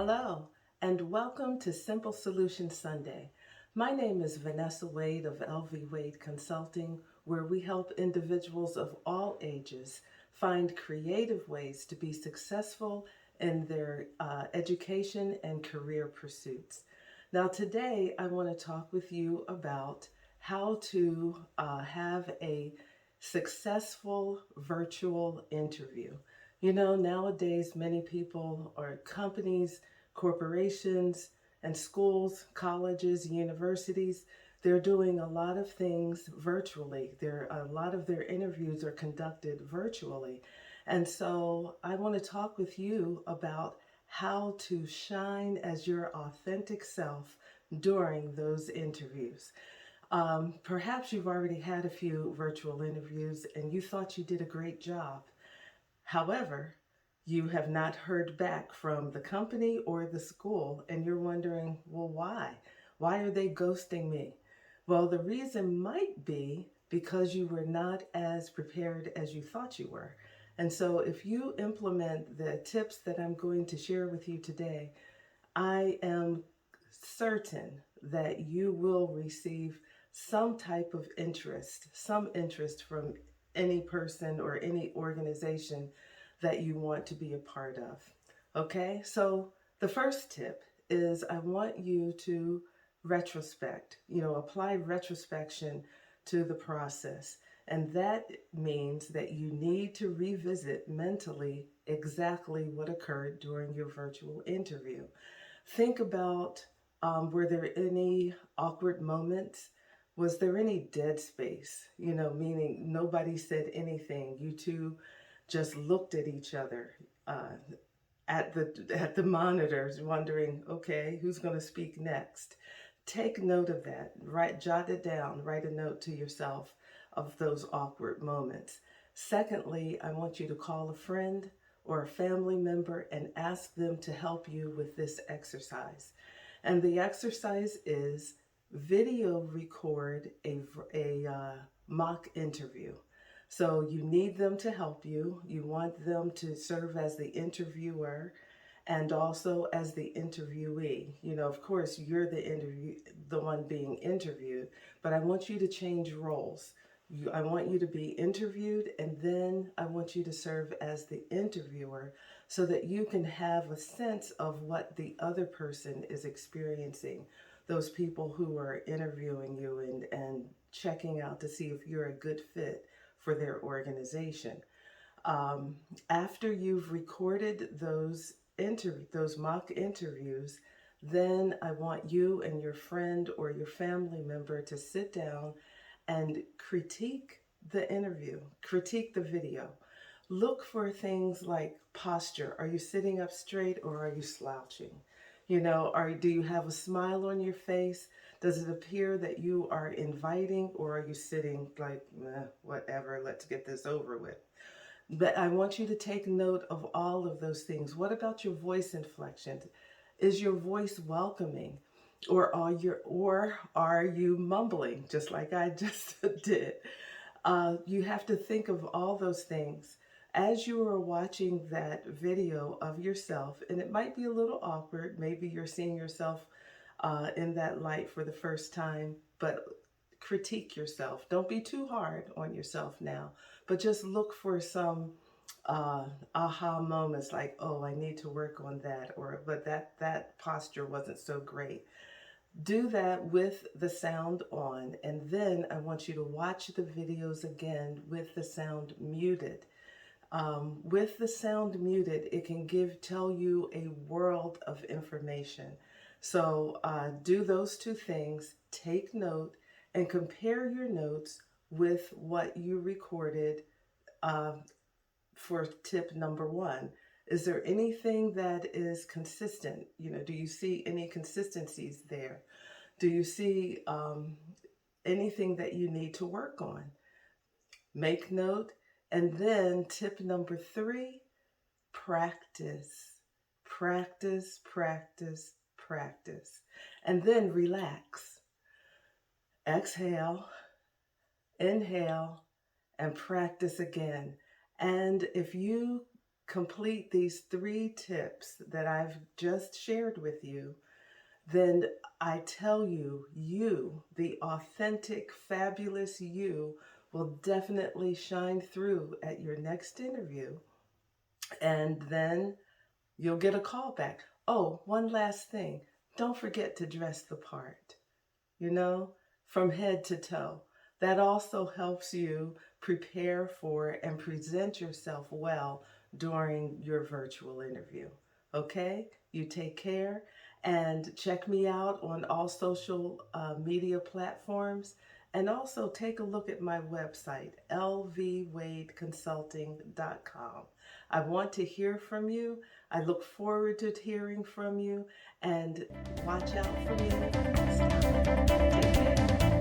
Hello, and welcome to Simple Solution Sunday. My name is Vanessa Wade of LV Wade Consulting, where we help individuals of all ages find creative ways to be successful in their education and career pursuits. Now, today I want to talk with you about how to have a successful virtual interview. You know, nowadays many people or companies, corporations, and schools, colleges, universities, they're doing a lot of things virtually. A lot of their interviews are conducted virtually. And so I want to talk with you about how to shine as your authentic self during those interviews. Perhaps you've already had a few virtual interviews and you thought you did a great job. However, you have not heard back from the company or the school, and you're wondering, well, why? Why are they ghosting me? Well, the reason might be because you were not as prepared as you thought you were. And so, if you implement the tips that I'm going to share with you today, I am certain that you will receive some interest from any person or any organization that you want to be a part of. Okay, so the first tip is I want you to apply retrospection to the process. And that means that you need to revisit mentally exactly what occurred during your virtual interview. Think about, were there any awkward moments? Was there any dead space? Meaning nobody said anything. You two just looked at each other uh, at the monitors, wondering, okay, who's going to speak next? Take note of that. Jot it down. Write a note to yourself of those awkward moments. Secondly, I want you to call a friend or a family member and ask them to help you with this exercise. And the exercise is video record a mock interview. So you need them to help you. You want them to serve as the interviewer and also as the interviewee. Of course, you're the one being interviewed, but I want you to change roles. I want you to be interviewed, and then I want you to serve as the interviewer so that you can have a sense of what the other person is experiencing, those people who are interviewing you and checking out to see if you're a good fit for their organization. Um, After you've recorded those mock interviews, then I want you and your friend or your family member to sit down and critique the interview, critique the video. Look for things like posture. Are you sitting up straight or are you slouching? Do you have a smile on your face? Does it appear that you are inviting, or are you sitting like, whatever, let's get this over with? But I want you to take note of all of those things. What about your voice inflections? Is your voice welcoming? Or are you mumbling just like I just did? You have to think of all those things as you are watching that video of yourself, and it might be a little awkward. Maybe you're seeing yourself in that light for the first time, but critique yourself. Don't be too hard on yourself now, but just look for some aha moments like, oh, I need to work on that, or but that posture wasn't so great. Do that with the sound on, and then I want you to watch the videos again with the sound muted. With the sound muted, it can tell you a world of information. So do those two things, take note, and compare your notes with what you recorded uh, for tip number one. Is there anything that is consistent? Do you see any consistencies there? Do you see anything that you need to work on? Make note. And then tip number three, practice. Practice, practice, practice. And then relax. Exhale, inhale, and practice again. And if you complete these 3 tips that I've just shared with you, then I tell you, you, the authentic, fabulous you, will definitely shine through at your next interview. And then you'll get a call back. Oh, one last thing. Don't forget to dress the part, you know, from head to toe. That also helps you prepare for and present yourself well during your virtual interview. Okay? You take care and check me out on all social media platforms. And also take a look at my website, lvwadeconsulting.com. I want to hear from you. I look forward to hearing from you, and watch out for me next time. Take care.